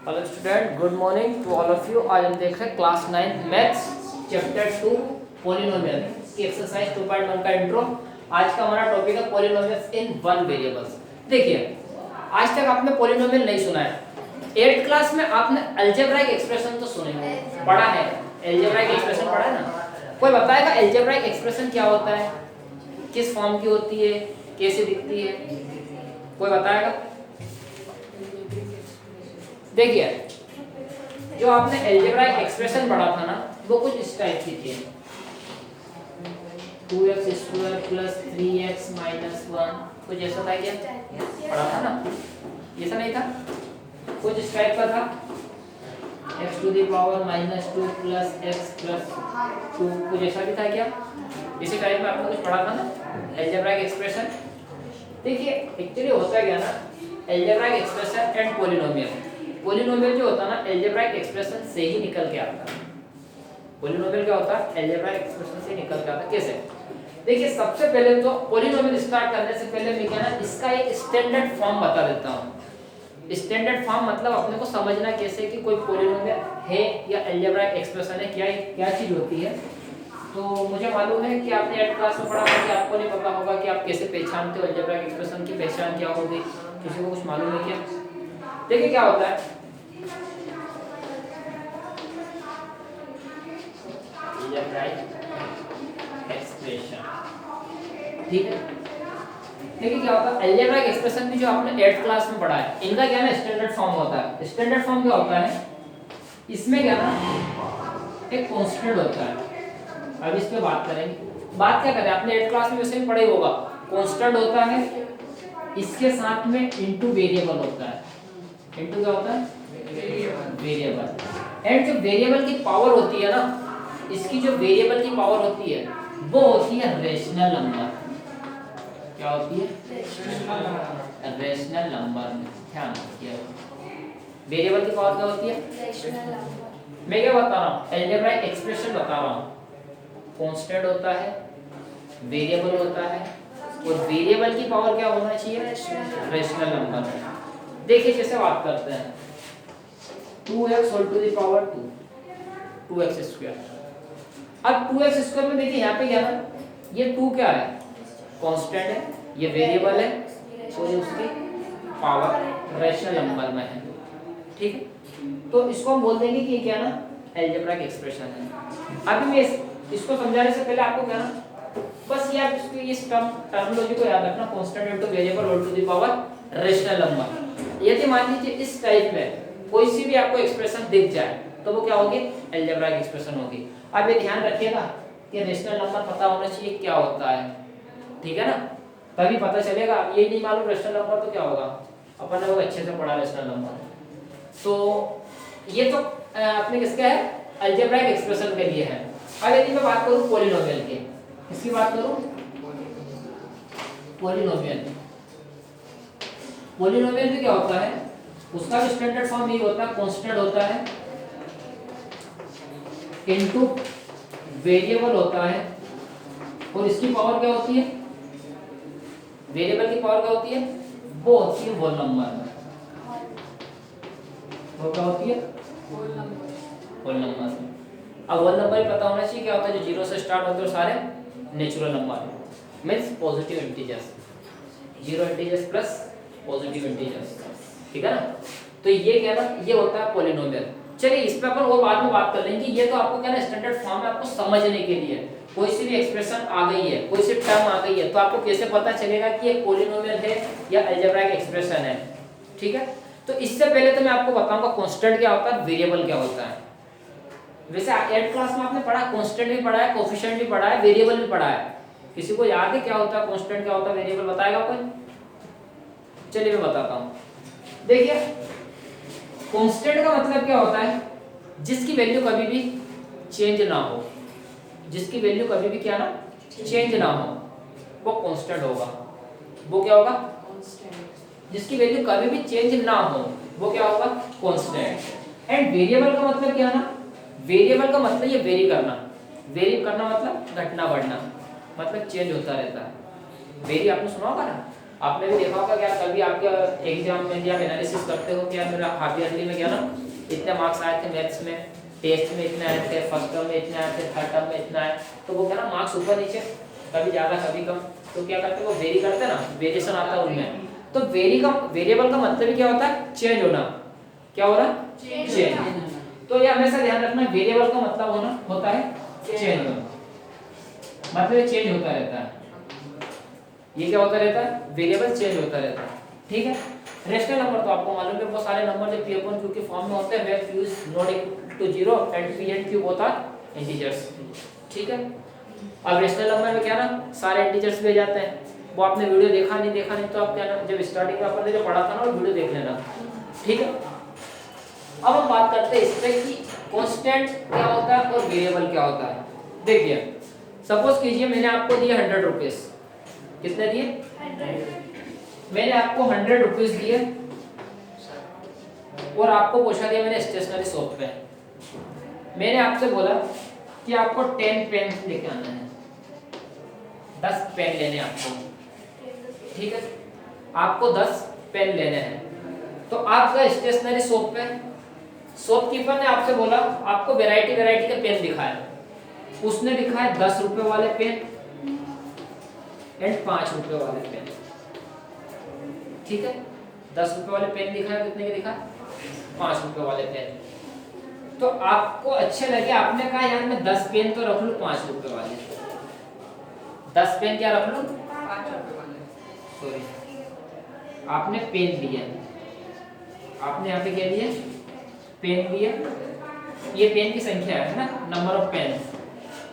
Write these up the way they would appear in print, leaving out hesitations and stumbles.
Hello student, good morning to all of you. आज हम देख रहे हैं क्लास 9 मैथ्स चैप्टर 2 पॉलिनोमियल की एक्सरसाइज 2.1 का इंट्रो। आज का हमारा टॉपिक है पॉलिनोमियल्स इन वन वेरिएबल्स। देखिए, आज तक आपने पॉलिनोमियल नहीं सुना है। 8th क्लास में आपने अलजेब्राइक एक्सप्रेशन तो सुने होंगे, पढ़ा है। अलजेब्राइक एक्सप्रेशन पढ़ा है ना? कोई बताएगा अलजेब्राइक एक्सप्रेशन क्या होता है, किस फॉर्म की होती है, कैसे दिखती है? कोई बताएगा? देखिए, जो आपने अलजेब्राइक एक्सप्रेशन पढ़ा था ना, वो कुछ इस टाइप की थी। 2x² + 3x - 1 कुछ ऐसा था क्या? पढ़ा था ना? ऐसा नहीं था? कुछ इस टाइप का था। x⁻² - 2 + x + 2 कुछ ऐसा भी था क्या? इसी टाइप में आपने कुछ पढ़ा था ना अलजेब्राइक एक्सप्रेशन। देखिए, एक्चुअली होता क्या ना, अलजेब्राइक एक्सप्रेशन एंड पॉलिनोमियल जो होता है ना, अलजेब्राइक एक्सप्रेशन से ही निकल के आता है। पॉलिनोमियल क्या होता है? अलजेब्राइक एक्सप्रेशन से निकल के आता है। कैसे? देखिए, सबसे पहले तो पॉलिनोमियल स्टार्ट करने से पहले मैं क्या ना, इसका एक स्टैंडर्ड फॉर्म बता देता हूँ। स्टैंडर्ड फॉर्म मतलब अपने को समझना कैसे कि कोई पॉलिनोमियल है या अलजेब्राइक एक्सप्रेशन है, क्या क्या चीज होती है। तो मुझे मालूम है कि आपने 8th क्लास में पढ़ा होगा कि आपको नहीं पता होगा कि आप कैसे पहचानते हो अलजेब्राइक एक्सप्रेशन की पहचान क्या होगी। किसी को कुछ मालूम है क्या? देखिए क्या होता है, एक्सप्रेशन, ठीक है। देखिए क्या होता है, अलजेब्राइक एक्सप्रेशन भी जो आपने 8th क्लास में पढ़ा है, इनका क्या ना स्टैंडर्ड फॉर्म होता है। स्टैंडर्ड फॉर्म क्या होता है, इसमें क्या ना एक कांस्टेंट होता है। अब इस पे बात करेंगे। बात क्या करें, आपने 8th क्लास में वैसे भी पढ़ा ही होगा। कांस्टेंट होता है, इसके साथ में इनटू वेरिएबल होता है। इनटू क्या होता है? वेरिएबल। एंड जो वेरिएबल की पावर होती है ना, इसकी जो वेरिएबल की पावर होती है वो होती है रेशनल नंबर। क्या होती है? Rational number. ध्यान रखिए, वेरिएबल की पावर क्या होती है? Rational number. मैं क्या बता रहा हूँ, अलजेब्राइक एक्सप्रेशन बता रहा हूँ। कांस्टेंट होता है, वेरिएबल होता है, और वेरिएबल की पावर क्या होना चाहिए? Rational number. देखिए कैसे बात करते हैं। 2x whole to the power 2, 2x²। अब 2x² में देखिए यहाँ पे क्या है, ये 2 क्या है? कांस्टेंट है, ये वेरिएबल है, और ये उसकी पावर रेशनल नंबर में है, ठीक है। तो इसको हम बोल देंगे कि ये क्या ना अलजेब्राइक एक्सप्रेशन है। अभी मैं इसको समझाने से पहले आपको क्या ना, बस ये आप इसको इस टर्मिनोलॉजी को याद रखना, constant into variable whole to the power rational number. यदि मान लीजिए इस टाइप में कोई सी भी आपको एक्सप्रेशन दिख जाए तो वो क्या होगी? अलजेब्राइक एक्सप्रेशन होगी। अब ये ध्यान रखिएगा कि रेशनल नंबर पता होना चाहिए क्या होता है, ठीक है ना? तभी पता चलेगा। ये नहीं मालूम रेशनल नंबर तो क्या होगा, अपन ने वो अच्छे से पढ़ा रेशनल नंबर। तो ये तो अपने किसका है? अलजेब्राइक एक्सप्रेशन के लिए है। अब यदि मैं बात करूं पॉलिनोमियल की, किसकी बात करूं? पॉलिनोमियल। पॉलिनोमियल में क्या होता है, उसका भी स्टैंडर्ड फॉर्म यही होता है, कांस्टेंट होता है, इनटू वेरिएबल होता है, और इसकी पावर क्या होती है? वेरिएबल की पावर क्या होती है? वो होती है होल नंबर। वो क्या होती है? Whole number. अब होल नंबर ही पता होना चाहिए क्या होता है, जो 0 से स्टार्ट होते हैं सारे natural number, means positive integers. 0 integers plus positive integers, ठीक है ना? तो ये क्या ना, ये होता है पॉलिनोमियल। चलिए इस पे अपन और बाद में बात कर लेंगे। ये तो आपको क्या ना स्टैंडर्ड फॉर्म है, आपको समझने के लिए। कोई सी भी एक्सप्रेशन आ गई है, कोई सी टर्म आ गई है, तो आपको कैसे पता चलेगा कि ये पॉलिनोमियल है या अलजेब्राइक एक्सप्रेशन है, ठीक है? तो इससे पहले तो मैं आपको बताऊंगा कांस्टेंट क्या होता है, वेरिएबल क्या होता है। वैसे 8th क्लास में आपने पढ़ा, कांस्टेंट भी पढ़ा है, कोएफिशिएंट भी पढ़ा है, वेरिएबल भी पढ़ा है। किसी को याद है क्या होता है कांस्टेंट, क्या होता है वेरिएबल? बताएगा कोई? चलिए मैं बताता हूं। देखिए, कांस्टेंट का मतलब क्या होता है, जिसकी वैल्यू कभी भी चेंज ना हो। जिसकी वैल्यू कभी भी क्या ना चेंज ना हो, वो कांस्टेंट होगा। वो क्या होगा? कांस्टेंट। जिसकी वैल्यू कभी भी चेंज ना हो, वो क्या होगा? कांस्टेंट। एंड वेरिएबल का मतलब क्या ना, वेरिएबल का मतलब ये वेरी करना। वेरी करना मतलब घटना बढ़ना, मतलब चेंज होता रहता है। वेरी आपने सुना होगा ना। आपने भी देखा होगा क्या, कभी आपके एग्जाम में या एनालिसिस करते हो क्या, मेरा हाफ ईयरली में क्या ना इतने मार्क्स आए थे मैथ्स में, टेस्ट में इतने आए थे, फर्स्ट टर्म में इतने आए थे, थर्ड टर्म में इतना आए, तो वो क्या ना मार्क्स ऊपर नीचे कभी ज़्यादा कभी कम, तो क्या करते हैं वो वेरी करते हैं ना, वेरिएशन आता है उनमें। तो वेरिएबल का मतलब ही क्या होता है, चेंज होना। क्या हो रहा, चेंज। तो ये हमेशा ध्यान रखना, वेरिएबल का मतलब होना होता है चेंज होना, मतलब चेंज होता रहता है। ये क्या होता रहता है, वेरिएबल चेंज होता रहता है, ठीक है। रेशनल नंबर तो आपको मालूम है, बहुत सारे नंबर जो p/q के फॉर्म में होते हैं, where q is not equal to 0 and p and q both are integers, ठीक है। अब रेशनल नंबर में क्या ना सारे इंटीजर्स भी जाते हैं, वो आपने वीडियो देखा नहीं तो आप क्या ना जब स्टार्टिंग में अपन ने जो पढ़ा था ना वो वीडियो देख लेना, ठीक है। अब हम बात करते हैं इस पे कि कांस्टेंट क्या होता है और वेरिएबल क्या होता है। देखिए सपोज कीजिए मैंने आपको दिए 100 रुपीस, कितने दिए 100, मैंने आपको 100 रुपीस दिए और आपको पूछा दिया मैंने स्टेशनरी शॉप पे, मैंने आपसे बोला कि आपको 10 पेन लेके आना है, 10 पेन लेने आपको, ठीक है, आपको 10 पेन लेने हैं। तो आप गए स्टेशनरी शॉप पे, शॉपकीपर ने आपसे बोला आपको वैरायटी के पेन दिखाए, उसने लिखा है 10 रुपए वाले पेन एंड 5 रुपए वाले पेन, ठीक है। 10 रुपए वाले पेन दिखा है, कितने के दिखा, 5 रुपए वाले पेन। तो आपको अच्छे लगे, आपने कहा यार मैं 10 पेन तो रख लूं 5 रुपए वाले, 10 पेन क्या रख लूं 5 रुपए वाले, सॉरी आपने पेन लिया, आपने यहाँ पे क्या लिया, पेन लिया, ये पेन की संख्या है ना, नंबर ऑफ पेन,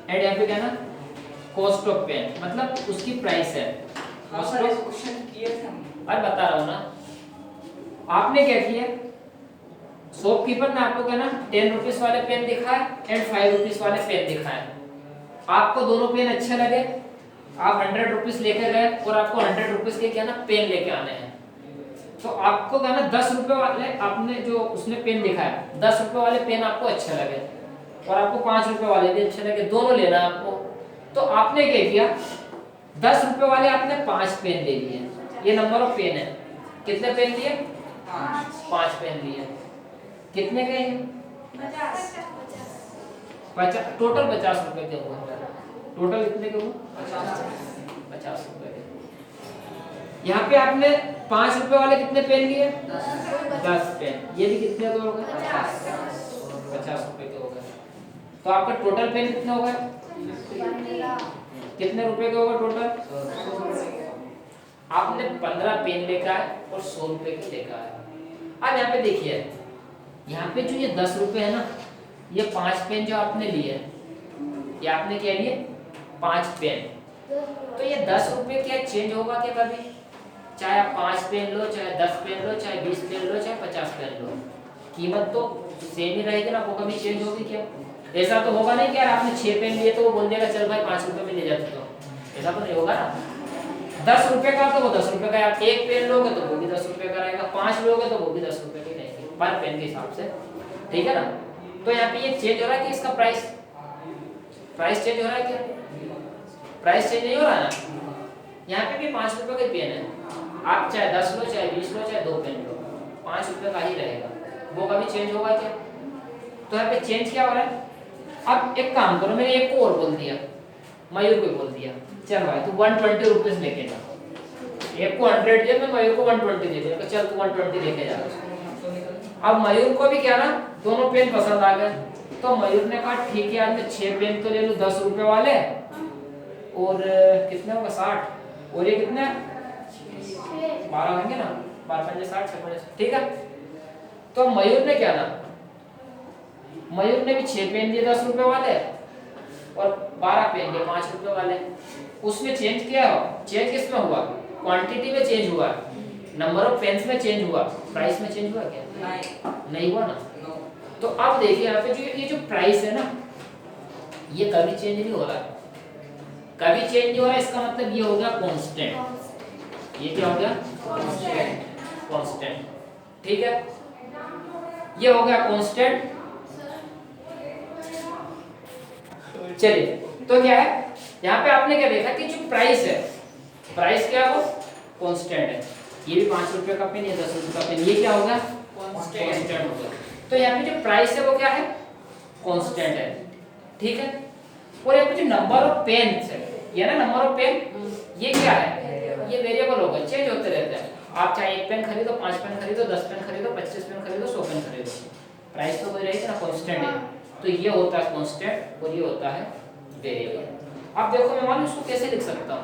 एंड यहाँ पे क्या ना कॉस्ट ऑफ पेन, मतलब उसकी प्राइस है। क्वेश्चन किए थे हम, अरे बता रहा हूँ ना। आपने क्या किया, शॉपकीपर ने आपको क्या ना 10 रुपीस वाले पेन दिखाए एंड 5 रुपीस वाले पेन दिखाए, आपको दोनों पेन अच्छे लगे, आप 100 रुपीस लेके गए और आपको 100 रुपीस के क्या ना पेन लेके आने हैं। तो आपको क्या ना 10 रुपए वाले आपने जो उसने पेन दिखाया, 10 रुपए वाले पेन आपको अच्छे लगे और आपको 5 रुपए वाले भी अच्छे लगे, दोनों लेना है आपको। तो आपने क्या किया, 10 रुपए वाले आपने 5 पेन ले लिए, ये नंबर ऑफ पेन है, कितने पेन लिए 5 पेन लिए, कितने के 50, टोटल 50 रुपए के हुए, टोटल कितने के हुए 50 रुपए के। यहाँ पे आपने 5 रुपए वाले कितने पेन लिए 10 पेन, ये भी कितने के हो गए 50 रुपए के हो गए। तो आपका टोटल पेन कितना हो गया, कितने रुपए के हो गए टोटल, आपने 15 पेन लेकर आए और 100 रुपए के लेकर आए। अब यहाँ पे देखिए, यहाँ पे जो ये 10 रुपए है ना, ये 5 पेन जो आपने लिए, ये आपने क्या लिए 5 पेन, तो ये 10 रुपए क्या चेंज होगा क्या कभी, चाहे आप 5 पेन लो, चाहे 10 पेन लो, चाहे 20 पेन लो, चाहे 50 पेन लो, कीमत तो सेम ही रहेगी ना, वो कभी चेंज होगी क्या। ऐसा तो होगा नहीं कि यार आपने 6 पेन लिए तो वो बोल देगा चल भाई 5 रुपए में ले जाते, तो ऐसा तो नहीं होगा ना। 10 रुपए का तो वो 10 रुपए का, आप 1 पेन लोगे तो वो भी 10 रुपए का रहेगा, 5 लोगे तो वो भी 10 रुपए की रहेगी पर पेन के हिसाब से, ठीक है ना। तो यहाँ पे ये चेंज हो रहा है कि इसका प्राइस चेंज हो रहा है क्या, प्राइस चेंज नहीं हो रहा है ना। यहाँ पे भी 5 रुपए का पेन है, आप चाहे 10 लो, चाहे 20 लो, चाहे 2 पेन लो, 5 रुपए का ही रहेगा, वो कभी चेंज होगा क्या। तो यहाँ पे चेंज क्या हो रहा है। अब एक काम करो, मैंने एक को और बोल दिया, मयूर को बोल दिया चल भाई तू 120 रुपीस लेके जा, एक को 100 दिया, मैं मयूर को 120 दे दिया, चल तू 120 लेके जा। अब मयूर को भी क्या ना दोनों पेन पसंद आ गए, तो मयूर ने कहा ठीक है यार मैं 6 पेन तो ले लूं 10 रुपए वाले, और कितने होगा 60, और ये कितने 12 होंगे ना, 12 5 60 56, ठीक है। तो मयूर ने क्या ना, मयूर ने भी 6 पेन दिए 10 रुपए वाले और 12 पेन दिए 5 रुपए वाले। उसमें चेंज क्या हो, चेंज किस में हुआ, क्वांटिटी में चेंज हुआ, नंबर ऑफ पेन्स में चेंज हुआ, प्राइस में चेंज हुआ क्या, नहीं हुआ ना। तो अब देखिए यहाँ पे जो ये जो प्राइस है ना, ये कभी चेंज नहीं हो रहा, कभी चेंज नहीं हो रहा, इसका मतलब ये हो गया कांस्टेंट, ये क्या हो गया कांस्टेंट, ठीक है, ये हो गया कांस्टेंट। चलिए तो क्या है, यहाँ पे आपने क्या देखा कि जो प्राइस है, प्राइस क्या हो कांस्टेंट है। ये भी 5 रुपए का पेन, ये 10 रुपए का पेन, ये क्या होगा कांस्टेंट होगा। तो यहाँ पे जो प्राइस है वो क्या है कांस्टेंट है, ठीक है। और यहाँ पे जो नंबर ऑफ पेन है, ये ना नंबर ऑफ पेन, ये क्या है, ये वेरिएबल होगा, चेंज होते रहते हैं। आप चाहे 1 पेन खरीदो, 5 पेन खरीदो, 10 पेन खरीदो, 25 पेन खरीदो, 100 पेन खरीदो, प्राइस तो वही रहेगी ना, कांस्टेंट है। तो ये होता है कांस्टेंट और ये होता है वेरिएबल। अब देखो मैं मालूम इसको कैसे लिख सकता हूँ,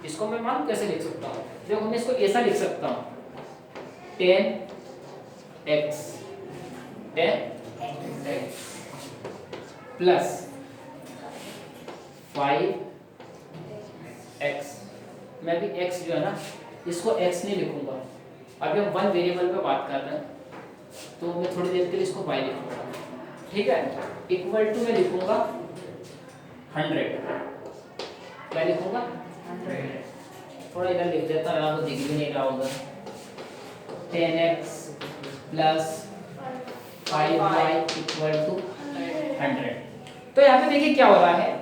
इसको मैं मालूम कैसे लिख सकता हूँ। देखो मैं इसको ऐसा लिख सकता हूँ 10x प्लस 5x। मैं भी x जो है ना इसको x नहीं लिखूंगा, अभी हम वन वेरिएबल पे बात कर रहे हैं, तो मैं थोड़ी देर के लिए इसको y लिखूंगा, ठीक है। इक्वल टू मैं लिखूंगा 100, क्या लिखूंगा 100। थोड़ा इधर लिख देता हूं, आपको दिख भी नहीं रहा होगा। 10x plus 5y equal to 100। तो यहाँ पे देखिए क्या हो रहा है,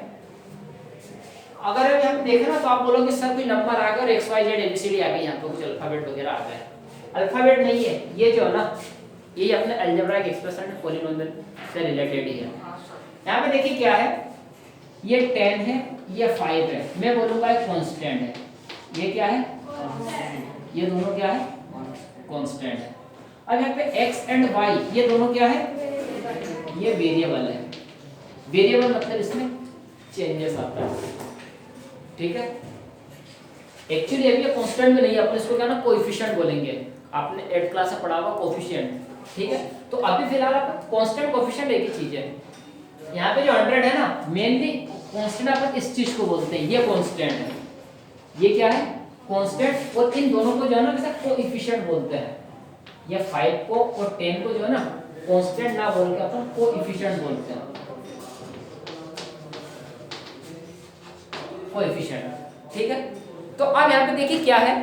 अगर हम यहाँ पे देखें ना तो आप बोलोगे सर कोई नंबर आ गया और एक्स वाई जेड एबीसीडी आ गई, यहाँ पे कुछ अल्फाबेट वगैरह आ गए। अल्फाबेट नहीं है, ये जो है ना ये अपने अलजेब्राइक एक्सप्रेशन पॉलिनोमियल से रिलेटेड ही है। यहाँ पे देखिए क्या है, ये 10 है, ये 5 है, मैं बोलूंगा एक कांस्टेंट है। ये क्या है ये दोनों क्या है कांस्टेंट है। अब यहाँ पे x एंड y ये दोनों क्या है, ये वेरिएबल है। वेरिएबल मतलब इसमें चेंजेस आता है, ठीक है। एक्चुअली अभी ये कांस्टेंट में नहीं है, अपन इसको क्या ना कोएफिशिएंट बोलेंगे, आपने 8th क्लास में पढ़ा होगा कोएफिशिएंट, ठीक है। तो अभी फिलहाल अपन कांस्टेंट कोएफिशिएंट एक ही चीज है। यहाँ पे जो 100 है ना, मेनली कांस्टेंट अपन इस चीज को बोलते हैं, ये कांस्टेंट है, ये क्या है कांस्टेंट। और इन दोनों को जो है ना कैसे कोएफिशिएंट बोलते हैं। ये 5 को और 10 को जो है ना कांस्टेंट ना बोल के अपन कोएफिशिएंट बोलते हैं, कोएफिशिएंट, ठीक है। तो अब यहाँ पे देखिए क्या है,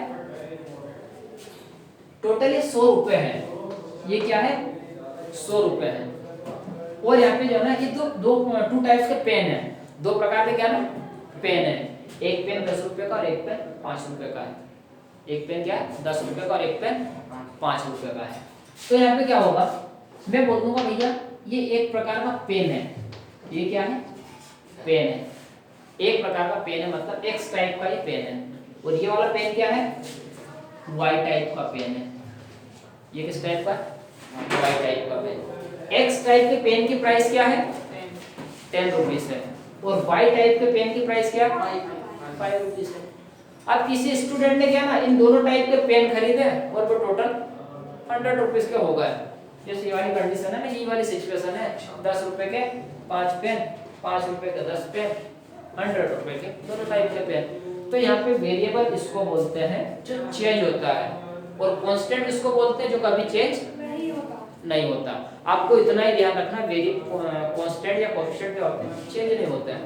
टोटल ये 100 रुपए है, ये क्या है 100 रुपए है। और यहाँ पे जो है ना ये टू टाइप्स के पेन है, दो प्रकार के क्या ना पेन है। एक पेन 10 रुपए का और एक पेन 5 रुपए का है। एक पेन क्या है 10 रुपए का और एक पेन 5 रुपए का है। तो यहाँ पे क्या होगा, मैं बोल दूंगा भैया ये एक प्रकार का पेन है, ये क्या है पेन है, एक प्रकार का पेन है, मतलब एक्स टाइप का ये पेन है। और ये वाला पेन क्या है वाई टाइप का पेन है। ये किस टाइप का वाई टाइप का पेन। एक्स टाइप के पेन की प्राइस क्या है 10 रुपीज है, और वाई टाइप के पेन की प्राइस क्या है 5 रुपीज है। अब किसी स्टूडेंट ने क्या ना इन दोनों टाइप के पेन खरीदे और वो टोटल 100 रुपीज के हो गए। जैसे ये वाली कंडीशन है ना, ये वाली सिचुएशन है, 10 रुपए के 5 पेन, 5 रुपए के 10 पेन, 100 रुपए के दोनों टाइप के पेन। तो यहाँ पे वेरिएबल इसको बोलते हैं जो चेंज होता है, और कांस्टेंट इसको बोलते हैं जो कभी चेंज नहीं होता। आपको इतना ही ध्यान रखना, कांस्टेंट या कोएफिशिएंट क्या होते हैं चेंज नहीं होते हैं,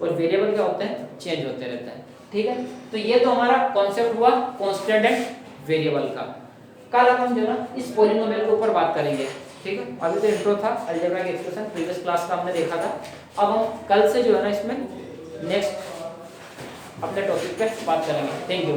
और वेरिएबल क्या होते हैं चेंज होते रहते हैं, ठीक है। तो ये तो हमारा कॉन्सेप्ट हुआ कांस्टेंट एंड वेरिएबल का। कल अब हम जो ना इस पॉलिनोमियल के ऊपर बात करेंगे, ठीक है। अभी तो इंट्रो था अलजेब्रा एक्सप्रेशन, प्रीवियस क्लास का हमने देखा था। अब हम कल से जो है ना इसमें नेक्स्ट अपने टॉपिक पे बात करेंगे। Thank you.